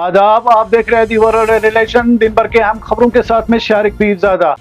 आदाब, आप देख रहे हैं दी वर्ल्ड रिलेशन। दिन भर के अहम खबरों के साथ में शारिक पीरजादा।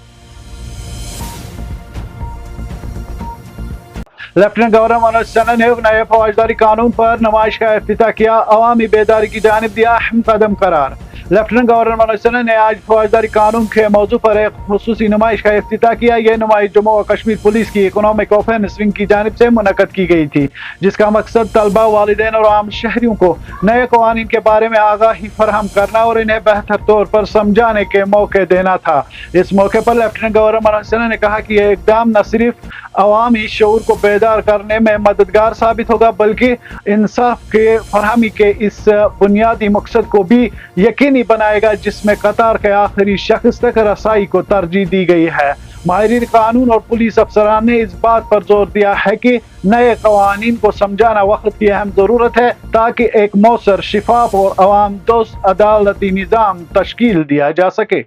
लेफ्टिनेंट गवर्नर मनोज सिन्हा ने नए फौजदारी कानून पर नुमाइश का इफ्तिताह किया, अवामी बेदारी की जानिब दिया अहम कदम करार। लेफ्टिनेंट गवर्नर मनोज सिन्हा ने आज फौजदारी कानून के मौजू पर एक खुसूसी नुमाइश का इफ्तिताह किया। यह नुमाइश जम्मू और कश्मीर पुलिस की इकोनॉमिक ऑफेंस विंग की जानिब से मुनक्कद की गई थी, जिसका मकसद तलबा, वालिदैन और आम शहरियों को नए कवानीन के बारे में आगाही फराहम करना और इन्हें बेहतर तौर पर समझाने के मौके देना था। इस मौके पर लेफ्टिनेंट गवर्नर मनोज सिन्हा ने कहा कि यह इकदाम न सिर्फ अवामी शऊर को बेदार करने में मददगार साबित होगा, बल्कि इंसाफ के फरहमी के इस बुनियादी मकसद को भी यकीनी बनाएगा जिसमें कतार के आखिरी शख्स तक रसाई को तरजीह दी गई है। माहिरीन कानून और पुलिस अफसरान ने इस बात पर जोर दिया है कि नए कवानीन को समझाना वक्त की अहम जरूरत है, ताकि एक मौसर, शिफाफ और अवाम दोस्त अदालती निज़ाम तश्कील दिया जा सके।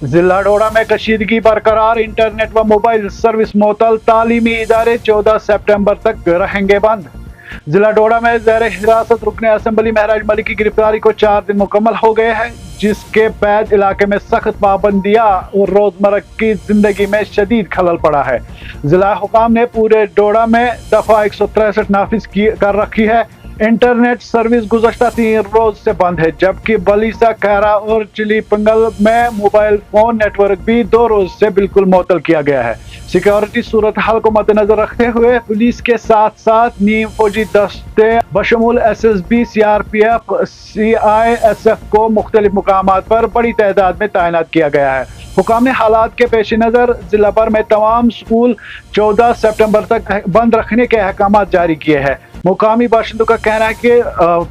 जिला डोडा में कशीदगी बरकरार, इंटरनेट व मोबाइल सर्विस मुअत्तल, तालीमी इदारे 14 सितंबर तक रहेंगे बंद। जिला डोडा में ज़ेर हिरासत रुकने असेंबली महराज मलिक की गिरफ्तारी को 4 दिन मुकम्मल हो गए हैं, जिसके बाद इलाके में सख्त पाबंदियां और रोजमर्रा की जिंदगी में शदीद खलल पड़ा है। जिला हुकाम ने पूरे डोडा में दफा 163 नाफिज कर रखी है। इंटरनेट सर्विस गुज़श्ता 3 रोज से बंद है, जबकि बलीसा, कैरा और चिली पंगल में मोबाइल फोन नेटवर्क भी 2 रोज से बिल्कुल मुअत्तल किया गया है। सिक्योरिटी सूरत हाल को मद्देनजर रखते हुए पुलिस के साथ साथ नीम फौजी दस्ते बशमूल SSB, CRPF, CISF को मुख्तलिफ मुकामात पर बड़ी तादाद में तैनात किया गया है। हुकाम ने हालात के पेश नज़र जिला भर में तमाम स्कूल 14 सितंबर तक बंद रखने के अहकाम जारी किए हैं। मुकामी बाशिंदों का कहना है कि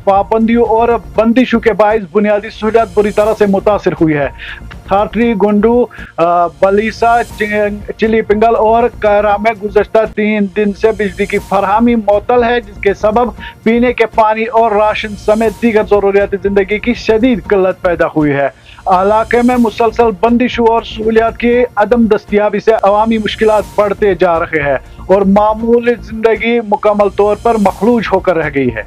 पाबंदियों और बंदिशों के बायस बुनियादी सहूलियत बुरी तरह से मुतासर हुई है। थाटरी, गुंडू, बलीसा, चिली पिंगल और कैरा में गुज़श्ता 3 दिन से बिजली की फरहमी मुअत्तल है, जिसके सबब पीने के पानी और राशन समेत दीगर ज़रूरियात ज़िंदगी की शदीद किल्लत पैदा हुई है। इलाके में मुसलसल बंदिशों और सहूलियत की अदम दस्तियाबी से अवामी मुश्किलात बढ़ते जा रहे हैं और मामूली जिंदगी मुकम्मल तौर पर मखलूज होकर रह गई है।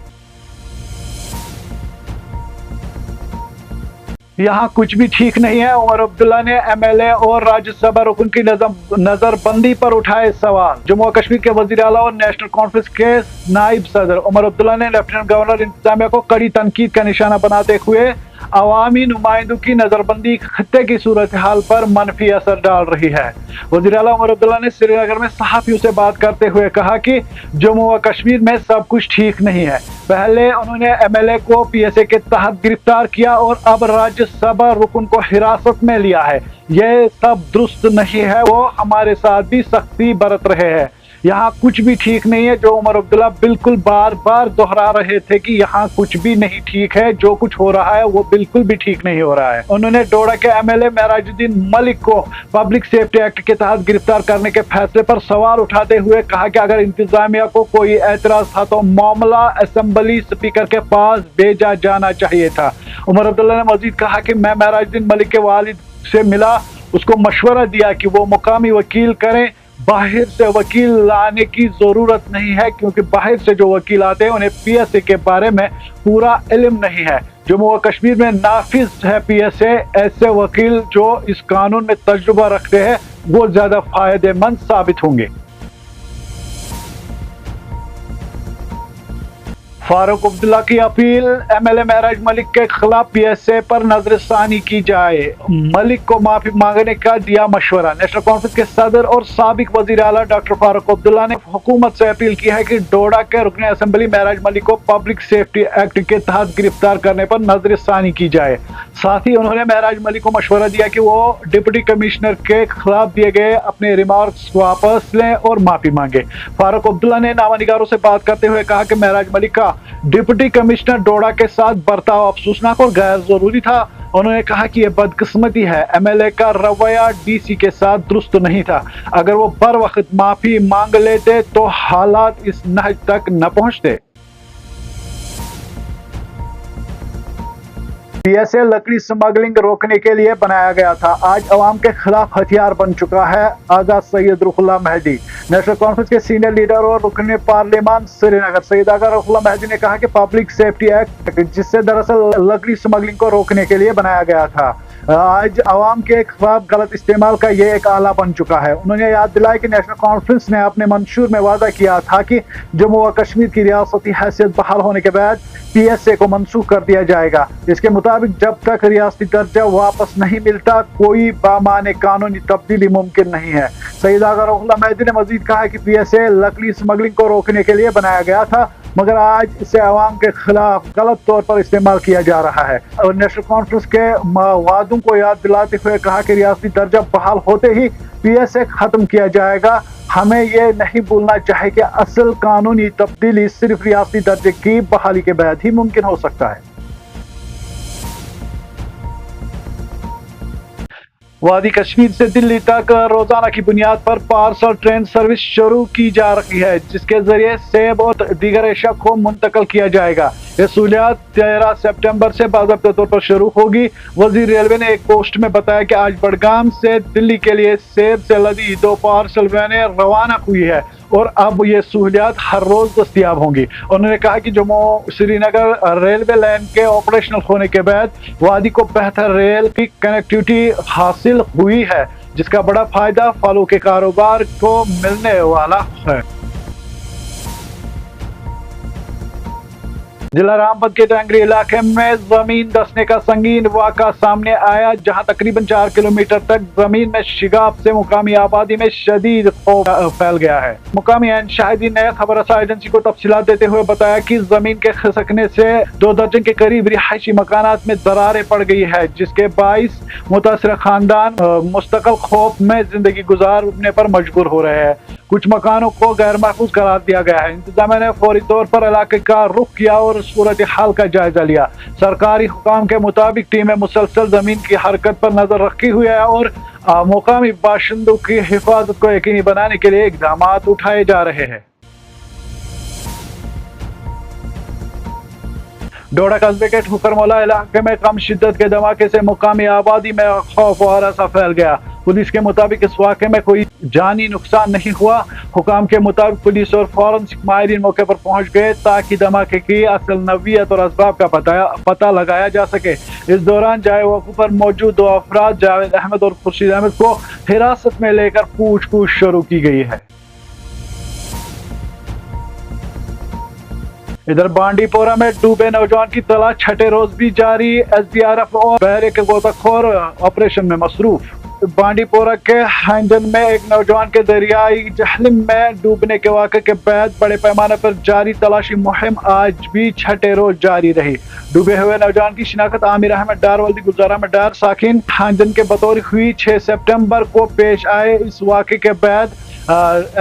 यहाँ कुछ भी ठीक नहीं है। उमर अब्दुल्ला ने MLA और राज्यसभा रुकन की नजरबंदी पर उठाए सवाल। जम्मू और कश्मीर के वजीर आला और नेशनल कॉन्फ्रेंस के नायब सदर उमर अब्दुल्ला ने लेफ्टिनेंट गवर्नर इंतजामिया को कड़ी तनकीद का निशाना बनाते हुए अवामी नुमाइंदों की नजरबंदी खत्ते की सूरत हाल पर मनफी असर डाल रही है। वज़ीर आला उमर अब्दुल्ला ने श्रीनगर में सहाफ़ियों से बात करते हुए कहा कि जम्मू और कश्मीर में सब कुछ ठीक नहीं है। पहले उन्होंने MLA को PSA के तहत गिरफ्तार किया और अब राज्यसभा रुकन को हिरासत में लिया है। यह सब दुरुस्त नहीं है। वो हमारे साथ भी सख्ती बरत रहे हैं। यहाँ कुछ भी ठीक नहीं है, जो उमर अब्दुल्ला बिल्कुल बार बार दोहरा रहे थे कि यहाँ कुछ भी नहीं ठीक है। जो कुछ हो रहा है वो बिल्कुल भी ठीक नहीं हो रहा है। उन्होंने डोडा के MLA महराजुद्दीन मलिक को पब्लिक सेफ्टी एक्ट के तहत गिरफ्तार करने के फैसले पर सवाल उठाते हुए कहा कि अगर इंतजामिया को कोई एतराज था तो मामला असेंबली स्पीकर के पास भेजा जाना चाहिए था। उमर अब्दुल्ला ने मजीद कहा कि मैं महराजुद्दीन मलिक के वालिद से मिला, उसको मशवरा दिया कि वो मुकामी वकील करें। बाहर से वकील लाने की जरूरत नहीं है, क्योंकि बाहर से जो वकील आते हैं उन्हें PSA के बारे में पूरा इल्म नहीं है। जम्मू और कश्मीर में नाफिज है PSA। ऐसे वकील जो इस कानून में तजुर्बा रखते हैं वो ज्यादा फायदेमंद साबित होंगे। फारूक अब्दुल्ला की अपील, MLA महराज मलिक के खिलाफ PSA पर नजरसानी की जाए। मलिक को माफी मांगने का दिया मशवरा। नेशनल कॉन्फ्रेंस के सदर और साबिक वजीर आला डॉक्टर फारूक अब्दुल्ला ने हुकूमत से अपील की है कि डोडा के रुकने असेंबली महराज मलिक को पब्लिक सेफ्टी एक्ट के तहत गिरफ्तार करने पर नजरसानी की जाए। साथ ही उन्होंने महराज मलिक को मशवरा दिया कि वो डिप्टी कमिश्नर के खिलाफ दिए गए अपने रिमार्क्स वापस लें और माफी मांगे। फारूक अब्दुल्ला ने नामानिगारों से बात करते हुए कहा कि महराज मलिक का डिप्टी कमिश्नर डोडा के साथ बर्ताव अफसोसनाक और गैर जरूरी था। उन्होंने कहा कि यह बदकिस्मती है, MLA का रवैया DC के साथ दुरुस्त नहीं था। अगर वो बर वक्त माफी मांग लेते तो हालात इस नहज तक न पहुंचते। PSA लकड़ी स्मगलिंग रोकने के लिए बनाया गया था, आज अवाम के खिलाफ हथियार बन चुका है। आज़ाद Syed Ruhollah Mahdi. National conference के सीनियर लीडर और रुकन पार्लियामान श्रीनगर सईद आगा रऊफुल्लाह महदी ने कहा कि पब्लिक सेफ्टी एक्ट, जिससे दरअसल लकड़ी स्मगलिंग को रोकने के लिए बनाया गया था, आज आवाम के खिलाफ गलत इस्तेमाल का ये एक आला बन चुका है। उन्होंने याद दिलाया कि नेशनल कॉन्फ्रेंस ने अपने मंशूर में वादा किया था कि जम्मू व कश्मीर की रियासती हैसियत बहाल होने के बाद PSA को मनसूख कर दिया जाएगा। इसके मुताबिक जब तक रियासती दर्जा वापस नहीं मिलता, कोई बामाने कानूनी तब्दीली मुमकिन नहीं है। सईद आगा रऊफुल्लाह महदी ने मजीद कहा कि PSA लकड़ी स्मगलिंग को रोकने के लिए बनाया गया था, मगर आज इसे अवाम के खिलाफ गलत तौर पर इस्तेमाल किया जा रहा है। और नेशनल कॉन्फ्रेंस के वादों को याद दिलाते हुए कहा कि रियासती दर्जा बहाल होते ही PSA खत्म किया जाएगा। हमें ये नहीं भूलना चाहिए कि असल कानूनी तब्दीली सिर्फ रियासती दर्जे की बहाली के बाद ही मुमकिन हो सकता है। वादी कश्मीर से दिल्ली तक रोजाना की बुनियाद पर पार्सल ट्रेन सर्विस शुरू की जा रही है, जिसके जरिए सेब और दीगर एशिया को मुंतकिल किया जाएगा। ये सहूलियात 13 सितंबर से बाज़ाब्ता तौर पर शुरू होगी। वजीर रेलवे ने एक पोस्ट में बताया कि आज बडगाम से दिल्ली के लिए सेब से लदी 2 पार्सल वैनें रवाना हुई है और अब ये सहूलियात हर रोज दस्तियाब होंगी। उन्होंने कहा कि जम्मू श्रीनगर रेलवे लाइन के ऑपरेशनल होने के बाद वादी को बेहतर रेल की कनेक्टिविटी हासिल हुई है, जिसका बड़ा फायदा फलों के कारोबार को मिलने वाला है। जिला रामबन के टांगरी इलाके में जमीन धंसने का संगीन वाक़ा सामने आया, जहां तकरीबन 4 किलोमीटर तक जमीन में शिगाफ से मुकामी आबादी में शदीद खौफ फैल गया है। मुकामी शाहिदीन ने खबर रसा एजेंसी को तफसीलात देते हुए बताया कि जमीन के खिसकने से 2 दर्जन के करीब रिहायशी मकानात में दरारें पड़ गई है, जिसके बाइस मुतासर खानदान मुस्तकिल खौफ में जिंदगी गुजारने पर मजबूर हो रहे हैं। कुछ मकानों को गैर महफूज करार दिया गया है। इंतजामिया ने फौरी तौर पर इलाके का रुख किया और सूरत हाल का जायजा लिया। सरकारी हुकाम के मुताबिक टीमें मुसलसल जमीन की हरकत पर नजर रखी हुई है और मुकामी बाशिंदों की हिफाजत को यकीनी बनाने के लिए इकदाम उठाए जा रहे हैं। डोडा कस्बे के ठुकरमौला इलाके में कम शिद्दत के धमाके से मुकामी आबादी में खौफ और हरासा फैल गया। पुलिस के मुताबिक इस वाक़े में कोई जानी नुकसान नहीं हुआ। हुकाम के मुताबिक पुलिस और फॉरेंसिक माहिरीन मौके पर पहुंच गए ताकि धमाके की असल नवीयत और असबाब का पता लगाया जा सके। इस दौरान जाए वक़्फ़ पर मौजूद 2 अफराद जावेद अहमद और खुर्शीद अहमद को हिरासत में लेकर पूछताछ शुरू की गई है। इधर बांडीपोरा में डूबे नौजवान की तलाश छठे रोज भी जारी। SDRF और बहरे के गोताखोर ऑपरेशन में मसरूफ। बांडीपोरा के हांजन में एक नौजवान के दरियाई जहलम में डूबने के वाक़े के बाद बड़े पैमाने पर जारी तलाशी मुहिम आज भी छठे रोज जारी रही। डूबे हुए नौजवान की शिनाख्त आमिर अहमद डार वल्दी गुलजार अहमद डार साकिन हांजन के बतौर हुई 6 सितंबर को पेश आए। इस वाक़े के बाद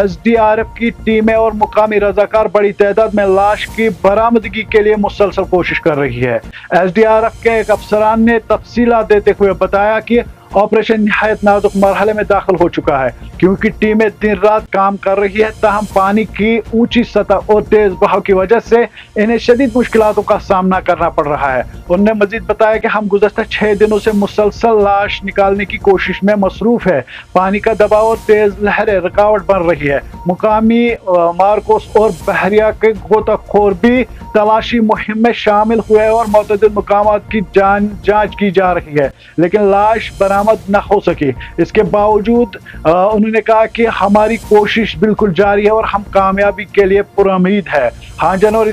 SDRF की टीमें और मुकामी रजाकार बड़ी तादाद में लाश की बरामदगी के लिए मुसलसल कोशिश कर रही है। SDRF के एक अफसरान ने तफसीलात देते हुए बताया कि ऑपरेशन निहायत नाजुक मरहले में दाखिल हो चुका है, क्योंकि टीमें दिन रात काम कर रही है। ताहम पानी की ऊंची सतह और तेज बहाव की वजह से इन्हें शदीद मुश्किलातों का सामना करना पड़ रहा है। उन्होंने मजीद बताया कि हम गुज़श्ता 6 दिनों से मुसलसल लाश निकालने की कोशिश में मसरूफ है। पानी का दबाव और तेज लहरें रुकावट बन रही है। मुकामी मार्कोस और बहरिया के गोताखोर भी तलाशी मुहिम में शामिल हुए और मुतअद्दिद मकामात की जांच की जा रही है, लेकिन लाश बरामद न हो सकी। इसके बावजूद उन्होंने कहा कि हमारी कोशिश बिल्कुल जारी है और हम कामयाबी के लिए पुरुम्मीद है। हांजन और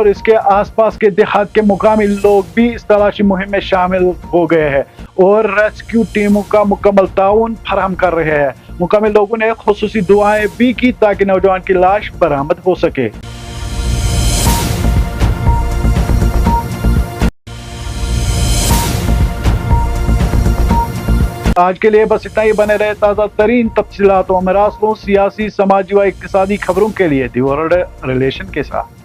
इसके आसपास के देहात के मुकामी लोग भी इस तलाशी मुहिम में शामिल हो गए हैं और रेस्क्यू टीमों का मुकम्मल ताउन फराहम कर रहे हैं। मुकामी लोगों ने खुसूसी दुआएं भी की ताकि नौजवान की लाश बरामद हो सके। आज के लिए बस इतना ही। बने रहे ताज़ा तरीन तफसीलात और मरासलों, सियासी, समाजी व इक़्तिसादी खबरों के लिए दी वर्ल्ड रिलेशन के साथ।